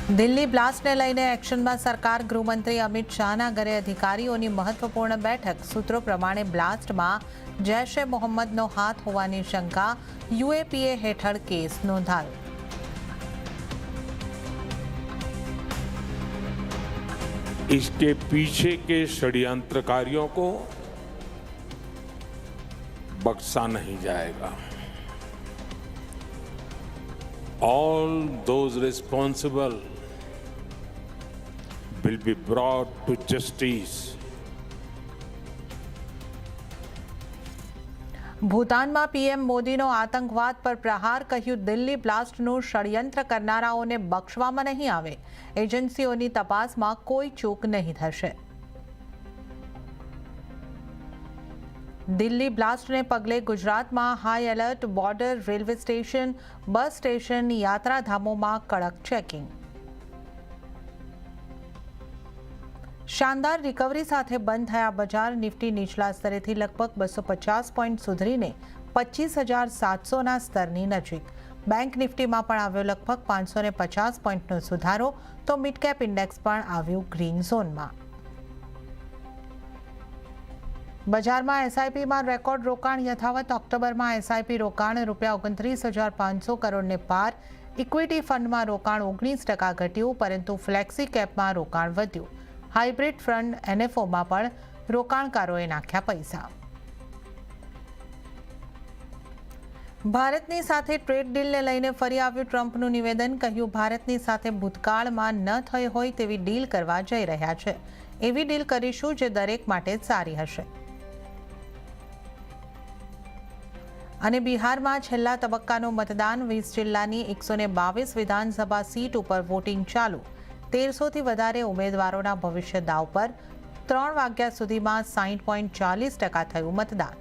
દિલ્હી બ્લાસ્ટને લઈને એક્શનમાં સરકાર ગૃહમંત્રી અમિત શાહના ઘરે અધિકારીઓની મહત્વપૂર્ણ બેઠક. સૂત્રો પ્રમાણે બ્લાસ્ટમાં જૈશ એ મોહમ્મદનો હાથ હોવાની શંકા. યુએપીએ હેઠળ કેસ નોંધાયો. इसके पीछे के षड्यंत्रकारियों को बख्शा नहीं जाएगा. All those responsible will be brought to justice. ભૂતાનમાં પીએમ મોદીનો આતંકવાદ પર પ્રહાર. કહ્યું, દિલ્હી બ્લાસ્ટનું ષડયંત્ર કરનારાઓને બક્ષવામાં નહીં આવે. એજન્સીઓની તપાસમાં કોઈ ચૂક નહીં થશે. દિલ્હી બ્લાસ્ટને પગલે ગુજરાતમાં high alert. Border, railway station, bus station, યાત્રાધામોમાં કડક ચેકિંગ. શાનદાર રિકવરી સાથે બંધ થયા બજાર. નિફ્ટી નીચલા સ્તરેથી લગભગ 250 પોઈન્ટ સુધરીને 25,700ના સ્તરની નજીક. બેંક નિફ્ટીમાં પણ આવ્યો લગભગ 550 પોઈન્ટનો સુધારો, તો મિડ કેપ ઇન્ડેક્સ પણ આવ્યું ગ્રીન ઝોનમાં. બજારમાં એસઆઈપીમાં રેકોર્ડ રોકાણ યથાવત. ઓક્ટોબરમાં એસઆઈપી રોકાણ ₹29,500 કરોડને પાર. ઇક્વિટી ફંડમાં રોકાણ 19% ઘટ્યું, પરંતુ ફ્લેક્સી કેપમાં રોકાણ વધ્યું. હાઇબ્રિડ ફંડ એનએફઓમાં પણ રોકાણકારોએ નાખ્યા પૈસા. ભારતની સાથે ટ્રેડ ડીલને લઈને ફરી આવ્યું ટ્રમ્પનું નિવેદન. કહ્યું, ભારતની સાથે ભૂતકાળમાં ન થઈ હોય તેવી ડીલ કરવા જઈ રહ્યા છે. એવી ડીલ કરીશું જે દરેક માટે સારી હશે. અને બિહારમાં છેલ્લા તબક્કાનું મતદાન. 20 જિલ્લાની 122 વિધાનસભા સીટ ઉપર વોટિંગ ચાલુ. 1300થી વધારે ઉમેદવારોના ભવિષ્ય દાવ પર. 3 વાગ્યા સુધીમાં 60.40% થયું મતદાન.